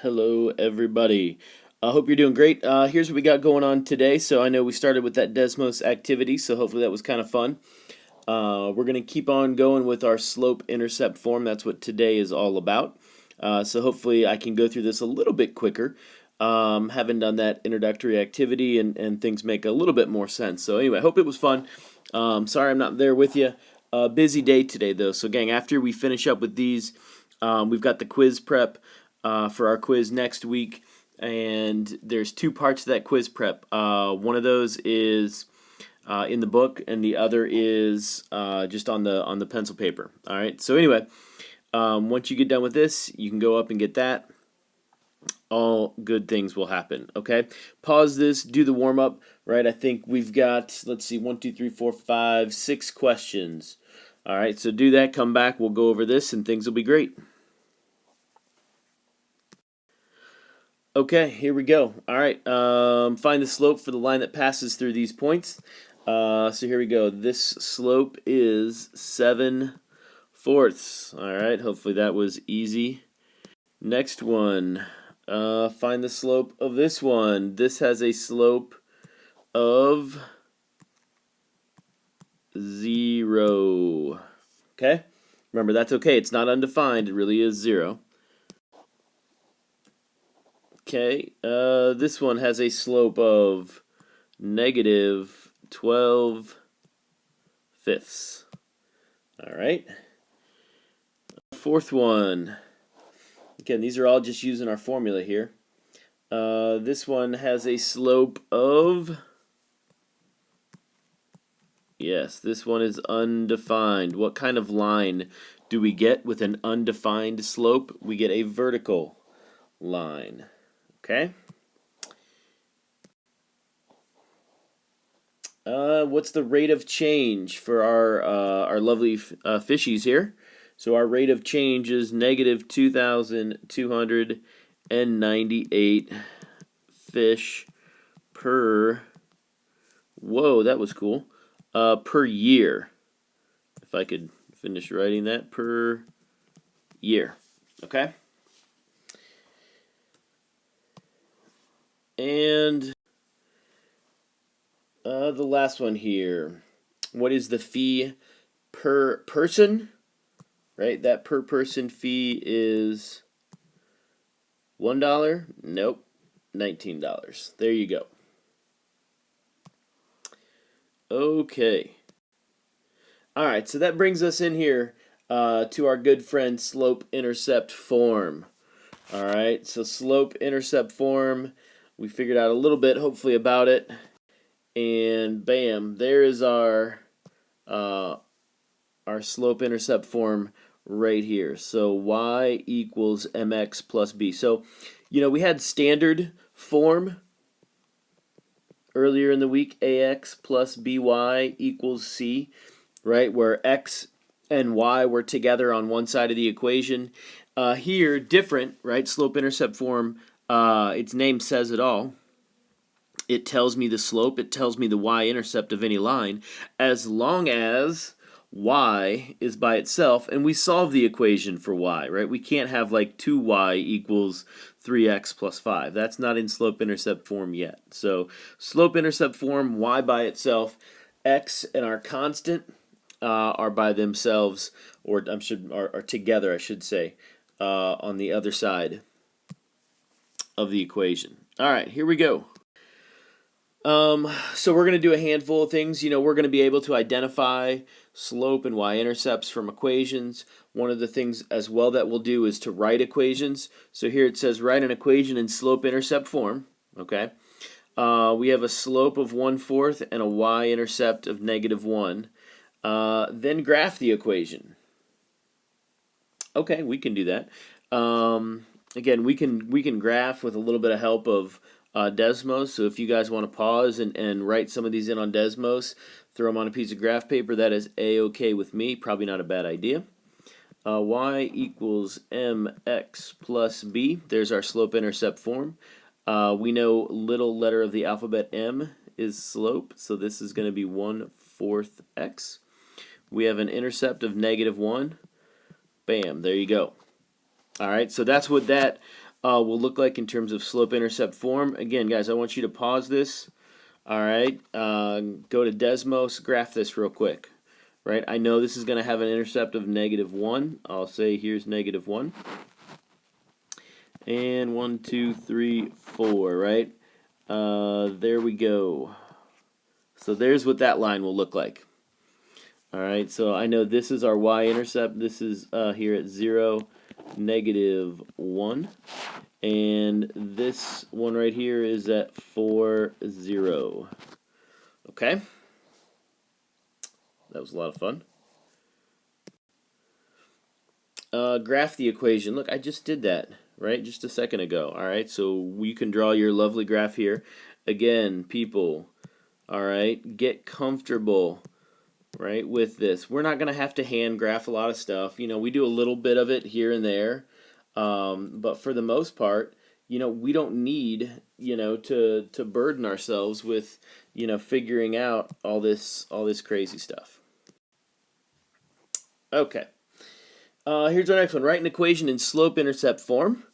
Hello, everybody. I hope you're doing great. Here's what we got going on today. So I know we started with that Desmos activity, so hopefully that was kind of fun. We're going to keep on going with our slope-intercept form. That's what today is all about. So hopefully I can go through this a little bit quicker. Haven't done that introductory activity, and things make a little bit more sense. So anyway, I hope it was fun. Sorry I'm not there with you. Busy day today, though. So gang, after we finish up with these, we've got the quiz prep for our quiz next week, and there's two parts to that quiz prep. One of those is in the book, and the other is just on the pencil paper. All right. So anyway, once you get done with this, you can go up and get that. All good things will happen. Okay. Pause this. Do the warm up. Right. I think we've got, let's see, 1, 2, 3, 4, 5, 6 questions. All right. So do that. Come back. We'll go over this, and things will be great. Okay, here we go. All right, find the slope for the line that passes through these points. So here we go. This slope is 7/4. All right, hopefully that was easy. Next one, find the slope of this one. This has a slope of 0. Okay, remember that's okay. It's not undefined. It really is 0. Okay, this one has a slope of -12/5. All right. Fourth one. Again, these are all just using our formula here. This one has a slope of... Yes, this one is undefined. What kind of line do we get with an undefined slope? We get a vertical line. Okay. What's the rate of change for our lovely fishies here? So our rate of change is -2,298 fish per. Whoa, that was cool. Per year. If I could finish writing that, per year. Okay. And the last one here. What is the fee per person? Right, that per person fee is $1? Nope, $19. There you go. Okay. All right, so that brings us in here to our good friend slope-intercept form. All right, so slope-intercept form. We figured out a little bit, hopefully, about it. And bam, there is our slope-intercept form right here. So y equals mx plus b. So, we had standard form earlier in the week, ax plus by equals c, right, where x and y were together on one side of the equation. Here, different, right, slope-intercept form, its name says it all. It tells me the slope, it tells me the y-intercept of any line, as long as y is by itself, and we solve the equation for y, right? We can't have like 2y equals 3x plus 5. That's not in slope-intercept form yet. So slope-intercept form, y by itself, x and our constant are by themselves, or are together, I should say, on the other side of the equation. All right, here we go. So we're going to do a handful of things. We're going to be able to identify slope and y-intercepts from equations. One of the things as well that we'll do is to write equations. So here it says write an equation in slope-intercept form. Okay. We have a slope of 1/4 and a y-intercept of -1. Then graph the equation. Okay, we can do that. Again, we can graph with a little bit of help of Desmos. So if you guys want to pause and write some of these in on Desmos, throw them on a piece of graph paper, that is a-okay with me. Probably not a bad idea. Y equals mx plus b. There's our slope-intercept form. We know little letter of the alphabet m is slope, so this is going to be 1/4 x. We have an intercept of -1. Bam, there you go. All right, so that's what that will look like in terms of slope-intercept form. Again, guys, I want you to pause this. All right, go to Desmos, graph this real quick. Right, I know this is going to have an intercept of -1. I'll say here's -1. And 1, 2, 3, 4, right? There we go. So there's what that line will look like. All right, so I know this is our y-intercept. This is here at 0, -1. And this one right here is at 4, 0. Okay? That was a lot of fun. Graph the equation. Look, I just did that, right? Just a second ago. All right, so you can draw your lovely graph here. Again, people, all right, get comfortable, right, with this. We're not going to have to hand graph a lot of stuff. You know, we do a little bit of it here and there. But for the most part, you know, we don't need, you know, to burden ourselves with, you know, figuring out all this crazy stuff. Okay. Here's our next one. Write an equation in slope-intercept form.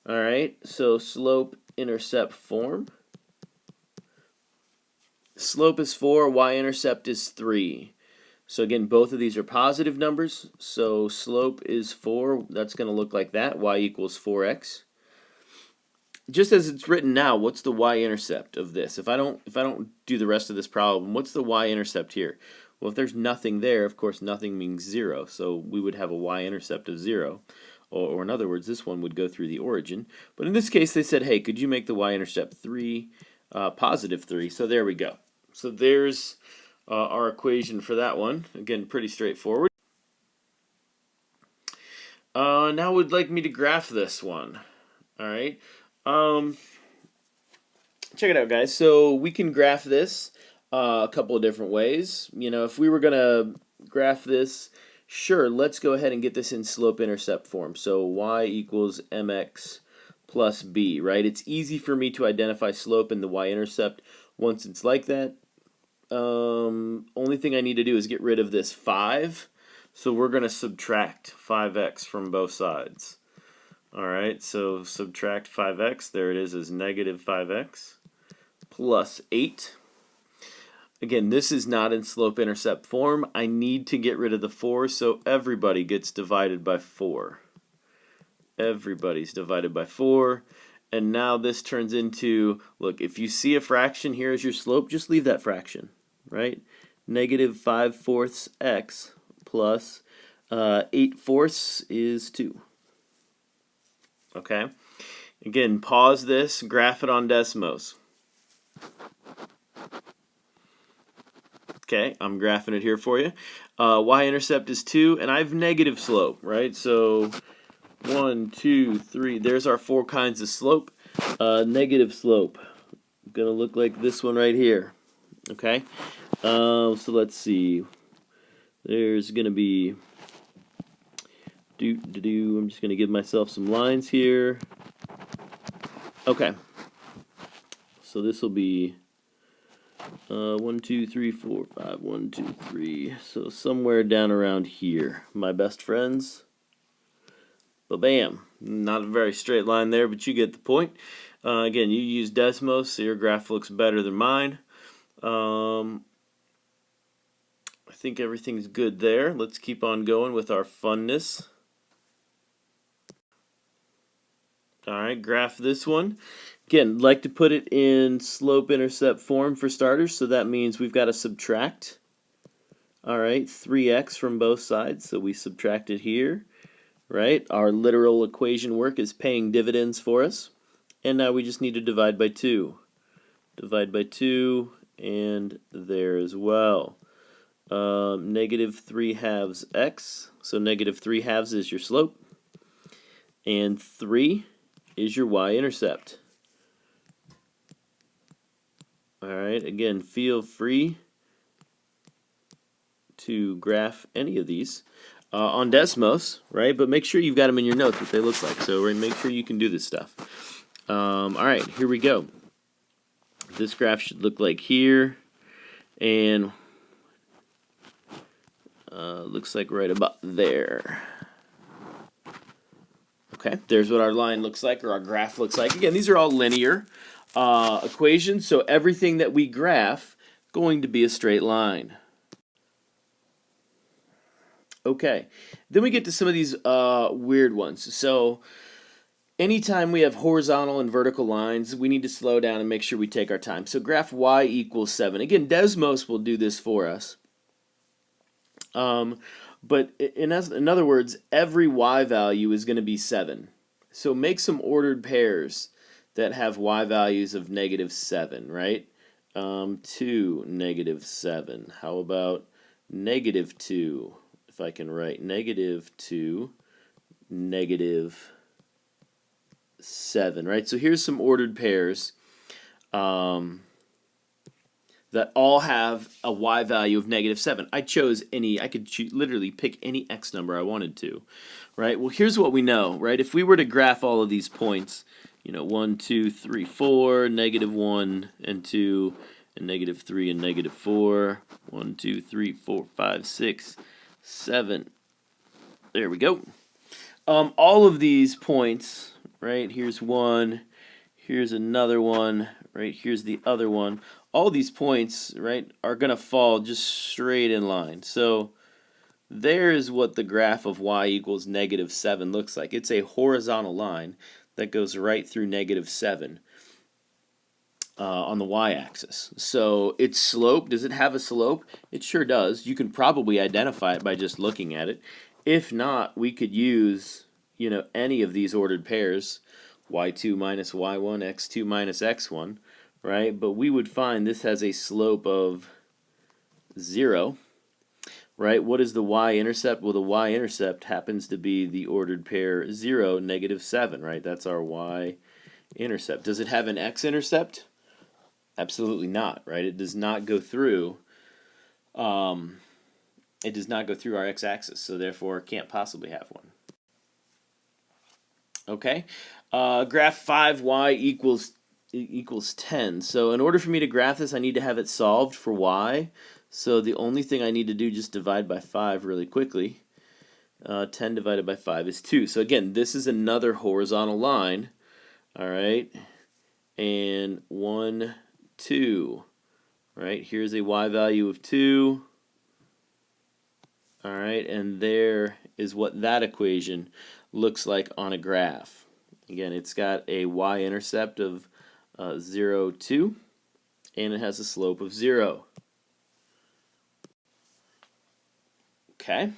All right, so slope-intercept form. Slope is 4, y-intercept is 3. So again, both of these are positive numbers. So slope is 4. That's going to look like that. Y equals 4x. Just as it's written now, what's the y-intercept of this? If I don't do the rest of this problem, what's the y-intercept here? Well, if there's nothing there, of course, nothing means 0. So we would have a y-intercept of 0. Or in other words, this one would go through the origin. But in this case, they said, hey, could you make the y-intercept 3, positive 3? So there we go. So there's our equation for that one. Again, pretty straightforward. Now would like me to graph this one. All right. Check it out, guys. So we can graph this a couple of different ways. You know, if we were going to graph this, sure, let's go ahead and get this in slope-intercept form. So y equals mx plus b, right? It's easy for me to identify slope in the y-intercept once it's like that. Only thing I need to do is get rid of this 5. So we're going to subtract 5x from both sides. Alright, so subtract 5x. There it is as negative 5x plus 8. Again, this is not in slope-intercept form. I need to get rid of the 4, so everybody gets divided by 4. Everybody's divided by 4. And now this turns into, look, if you see a fraction here as your slope, just leave that fraction, right? Negative 5/4 x plus 8/4 is 2. Okay? Again, pause this, graph it on Desmos. Okay, I'm graphing it here for you. Y-intercept is 2, and I have negative slope, right? So 1, 2, 3. There's our 4 kinds of slope. Negative slope. Gonna look like this one right here. Okay? So let's see. There's gonna be I'm just gonna give myself some lines here. Okay. So this will be 1, 2, 3, 4, 5. 1, 2, 3. So somewhere down around here, my best friends. But bam, not a very straight line there, but you get the point. Again, you use Desmos, so your graph looks better than mine. I think everything's good there. Let's keep on going with our funness. Alright, graph this one. Again, like to put it in slope-intercept form for starters, so that means we've got to subtract. Alright, 3x from both sides, so we subtract it here. Right? Our literal equation work is paying dividends for us. And now we just need to divide by 2. Divide by 2, and there as well. Negative 3/2 x, so negative 3/2 is your slope. And 3 is your y-intercept. Alright, again, feel free to graph any of these on Desmos, right? But make sure you've got them in your notes, what they look like. So make sure you can do this stuff. Alright, here we go. This graph should look like here. And looks like right about there. Okay, there's what our line looks like, or our graph looks like. Again, these are all linear equations, so everything that we graph going to be a straight line. Okay, then we get to some of these weird ones. So anytime we have horizontal and vertical lines, we need to slow down and make sure we take our time. So graph y equals 7. Again, Desmos will do this for us. But in other words, every y value is going to be 7. So make some ordered pairs that have y values of -7, right? 2, -7. How about -2? If I can write -2, -7, right? So here's some ordered pairs that all have a y value of -7. I chose any, I could literally pick any x number I wanted to, right? Well, here's what we know, right? If we were to graph all of these points, 1, 2, 3, 4, -1 and 2, and -3 and -4, 1, 2, 3, 4, 5, 6, 7. There we go. All of these points, right? Here's one, here's another one, right? Here's the other one. All these points, right, are going to fall just straight in line. So there's what the graph of y equals -7 looks like. It's a horizontal line that goes right through -7 on the y-axis. So its slope, does it have a slope? It sure does. You can probably identify it by just looking at it. If not, we could use, any of these ordered pairs, y2 minus y1, x2 minus x1, right? But we would find this has a slope of 0, right? What is the y-intercept? Well, the y-intercept happens to be the ordered pair 0, -7, right? That's our y-intercept. Does it have an x-intercept? Absolutely not, right? It does not go through. It does not go through our x-axis, so therefore it can't possibly have one. Okay, graph 5y equals 10. So in order for me to graph this, I need to have it solved for y. So the only thing I need to do, just divide by 5 really quickly. 10 divided by 5 is 2. So again, this is another horizontal line. All right, and 1, 2. Right, here's a y value of 2. All right, and there is what that equation looks like on a graph. Again, it's got a y-intercept of 0, 2, and it has a slope of 0. Okay.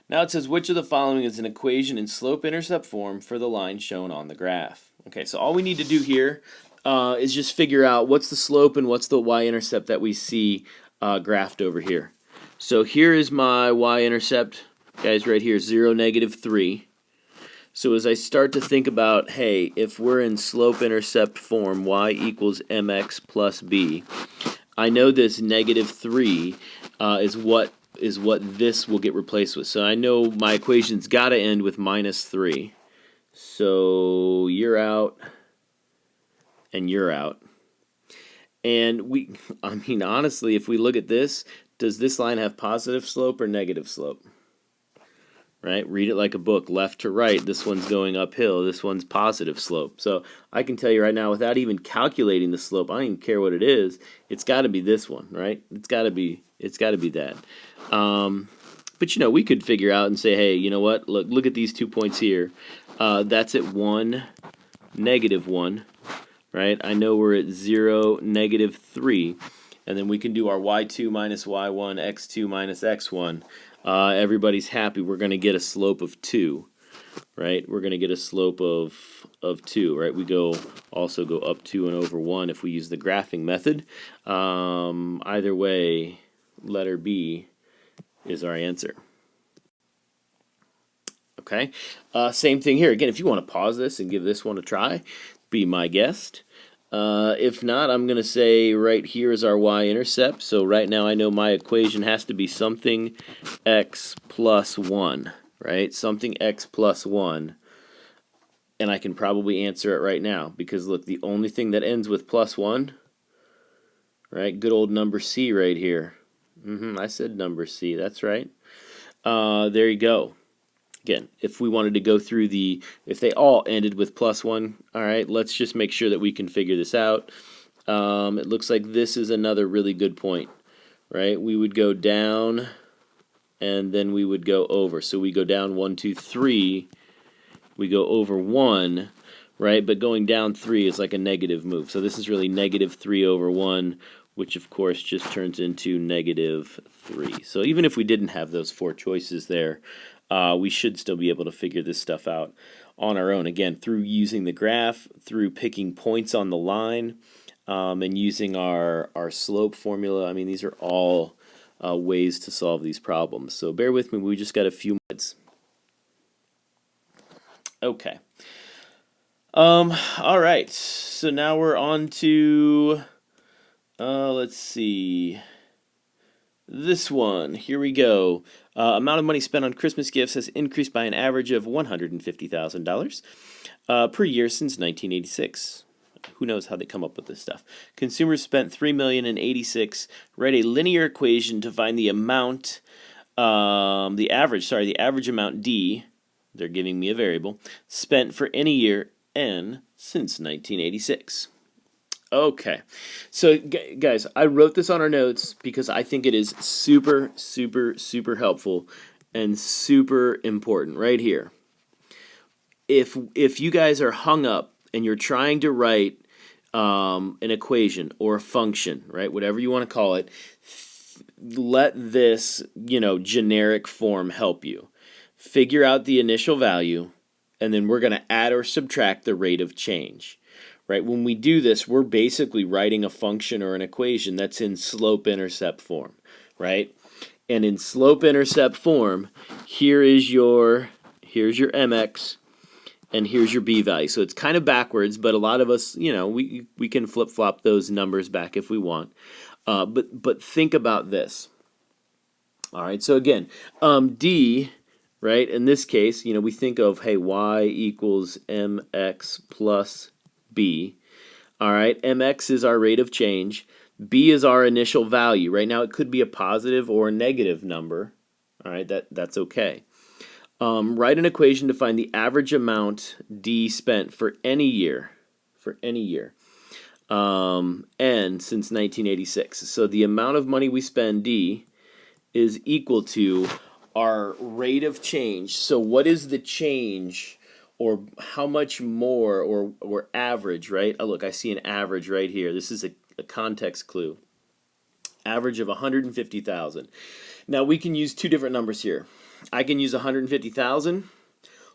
Now it says, which of the following is an equation in slope-intercept form for the line shown on the graph? Okay, so all we need to do here is just figure out what's the slope and what's the y-intercept that we see graphed over here. So here is my y-intercept, guys, right here, 0, -3. So as I start to think about, hey, if we're in slope-intercept form, y equals mx plus b, I know this -3 is what this will get replaced with. So I know my equation's got to end with -3. So you're out, and you're out. And honestly, if we look at this, does this line have positive slope or negative slope? Right? Read it like a book, left to right. This one's going uphill. This one's positive slope. So I can tell you right now, without even calculating the slope, I don't even care what it is. It's got to be this one, right? It's got to be that. But we could figure out and say, hey, you know what? Look at these 2 points here. That's at 1, -1. Right? I know we're at 0, -3. And then we can do our y2 minus y1, x2 minus x1. Everybody's happy. We're going to get a slope of 2, right? We're going to get a slope of 2, right? We also go up 2 and over 1 if we use the graphing method. Either way, letter B is our answer. Okay, same thing here. Again, if you want to pause this and give this one a try, be my guest. If not, I'm going to say right here is our y-intercept. So right now I know my equation has to be something x plus 1, right? Something x plus 1. And I can probably answer it right now because, look, the only thing that ends with +1, right? Good old number C right here. I said number C. That's right. There you go. Again, if we wanted to go through if they all ended with +1, all right, let's just make sure that we can figure this out. It looks like this is another really good point, right? We would go down, and then we would go over. So we go down 1, 2, 3, we go over 1, right? But going down 3 is like a negative move. So this is really -3 over 1, which of course just turns into -3. So even if we didn't have those 4 choices there, we should still be able to figure this stuff out on our own. Again, through using the graph, through picking points on the line, and using our slope formula. I mean, these are all ways to solve these problems. So bear with me, we just got a few minutes. Okay. All right, so now we're on to, let's see, this one. Here we go. Amount of money spent on Christmas gifts has increased by an average of $150,000 per year since 1986. Who knows how they come up with this stuff? Consumers spent $3,086,000. Write a linear equation to find the amount, the average amount D. They're giving me a variable spent for any year N since 1986. Okay, so guys, I wrote this on our notes because I think it is super, super, super helpful and super important right here. If you guys are hung up and you're trying to write an equation or a function, right, whatever you want to call it, let this, generic form help you. Figure out the initial value, and then we're going to add or subtract the rate of change. Right? When we do this, we're basically writing a function or an equation that's in slope-intercept form, right? And in slope-intercept form, here's your mx, and here's your b value. So it's kind of backwards, but a lot of us, we can flip-flop those numbers back if we want. But think about this. All right, so again, d, right, in this case, we think of, hey, y equals mx plus b. All right, mx is our rate of change. B is our initial value. Right now, it could be a positive or a negative number. All right, that's okay. Write an equation to find the average amount D spent for any year. N since 1986. So the amount of money we spend, D, is equal to our rate of change. So what is the change, or how much more, or average, right? Oh, look, I see an average right here. This is a context clue. Average of 150,000. Now we can use two different numbers here. I can use 150,000,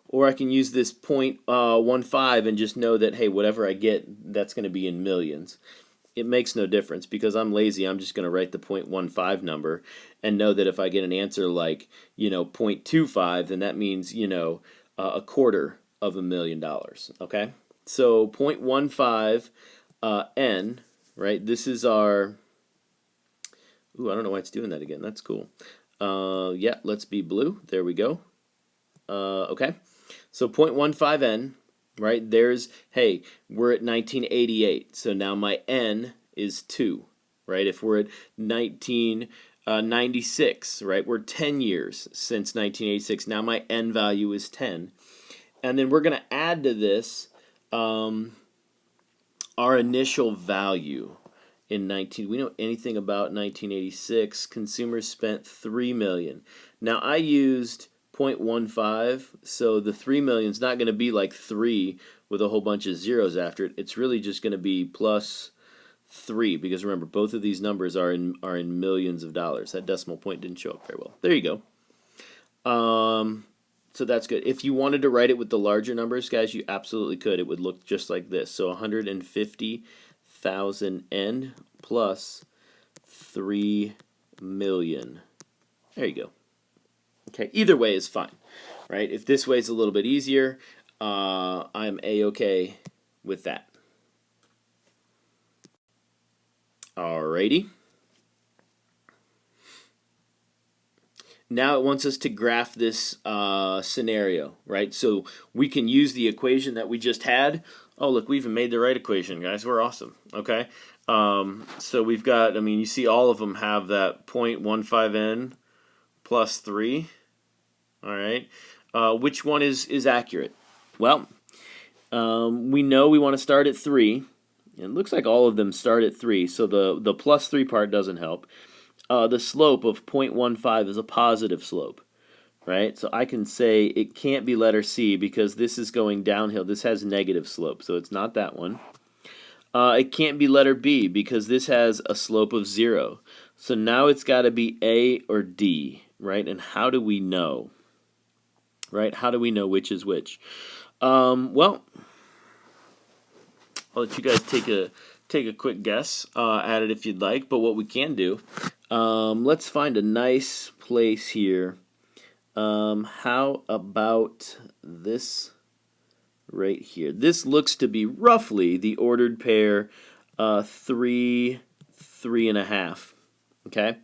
or I can use this 0.15 and just know that, hey, whatever I get, that's going to be in millions. It makes no difference because I'm lazy. I'm just going to write the 0.15 number and know that if I get an answer like, 0.25, then that means, a quarter of $1,000,000, okay? So 0.15 N, right? This is our, ooh, I don't know why it's doing that again. That's cool. Yeah, let's be blue. There we go. Okay. So 0.15 N, right? There's, hey, we're at 1988. So now my N is 2, right? If we're at 1996, right? We're 10 years since 1986. Now my N value is 10. And then we're going to add to this our initial value. We know anything about 1986. Consumers spent $3 million. Now I used 0.15, so the $3 million is not going to be like 3 with a whole bunch of zeros after it. It's really just going to be plus 3, because remember, both of these numbers are in millions of dollars. That decimal point didn't show up very well. There you go. So that's good. If you wanted to write it with the larger numbers, guys, you absolutely could. It would look just like this. So 150,000 N plus 3 million. There you go. Okay, either way is fine, right? If this way is a little bit easier, I'm A-okay with that. Alrighty. Now it wants us to graph this scenario, right? So we can use the equation that we just had. Oh, look, we even made the right equation, guys. We're awesome, okay? So we've got, you see all of them have that 0.15N plus 3, all right? Which one is accurate? Well, we know we want to start at 3. It looks like all of them start at 3, so the plus 3 part doesn't help. The slope of 0.15 is a positive slope, right? So I can say it can't be letter C because this is going downhill. This has negative slope, so it's not that one. It can't be letter B because this has a slope of 0. So now it's got to be A or D, right? And how do we know? Right? How do we know which is which? Well, I'll let you guys take a quick guess at it if you'd like. But what we can do, let's find a nice place here. How about this right here? This looks to be roughly the ordered pair 3, 3.5. Okay?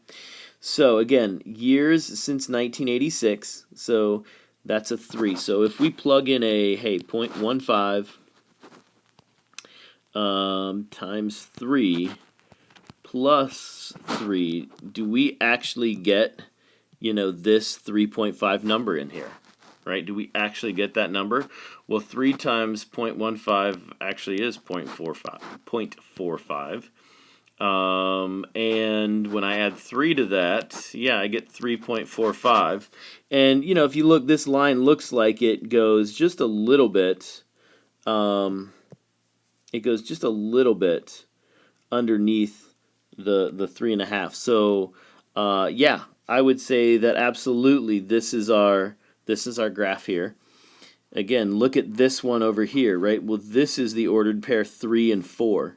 So again, years since 1986, so that's a 3. So if we plug in a, 0.15 times 3 plus 3, do we actually get, this 3.5 number in here? Right? Do we actually get that number? Well, 3 times 0.15 actually is 0.45. And when I add 3 to that, I get 3.45. And, if you look, this line looks like it goes just a little bit, underneath the 3.5. So, I would say that absolutely this is our graph here. Again, look at this one over here, right? Well, this is the ordered pair 3 and 4.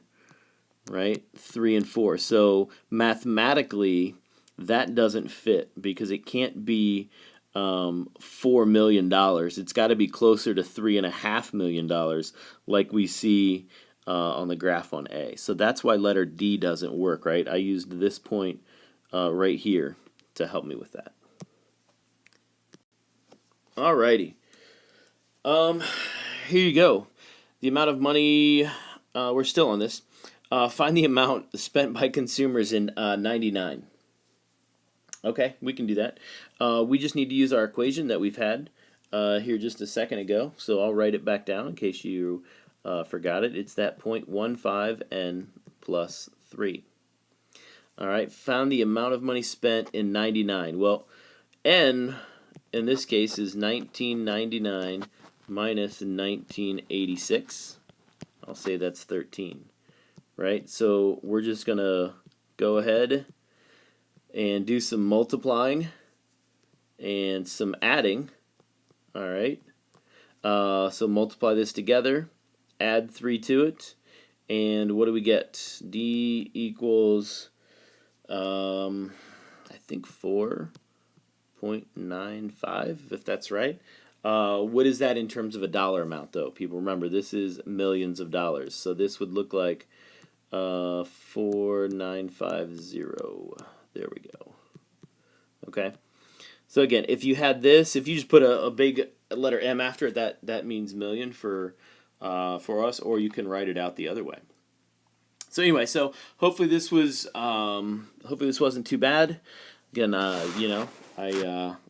Right? 3 and 4. So mathematically, that doesn't fit because it can't be $4 million. It's got to be closer to $3.5 million like we see on the graph on A. So that's why letter D doesn't work, right? I used this point right here to help me with that. Alrighty. Here you go. The amount of money, we're still on this. Find the amount spent by consumers in 99. Okay, we can do that. We just need to use our equation that we've had here just a second ago. So I'll write it back down in case you forgot it. It's that 0.15 n plus 3. All right, found the amount of money spent in 99. Well, n in this case is 1999 minus 1986. I'll say that's 13. Right, so we're just going to go ahead and do some multiplying and some adding. All right, so multiply this together, add 3 to it, and what do we get? D equals, I think 4.95, if that's right. What is that in terms of a dollar amount, though? People remember, this is millions of dollars, so this would look like 4950. There we go. Okay. So again, if you had this, if you just put a big letter M after it, that means million for us, or you can write it out the other way. So anyway, so hopefully this wasn't too bad. Again,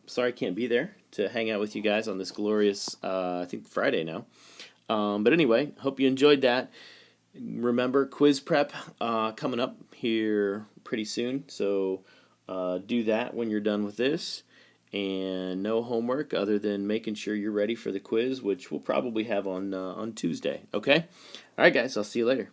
sorry I can't be there to hang out with you guys on this glorious, I think Friday now. But anyway, hope you enjoyed that. Remember, quiz prep coming up here pretty soon, so do that when you're done with this. And no homework other than making sure you're ready for the quiz, which we'll probably have on Tuesday. Okay? All right, guys, I'll see you later.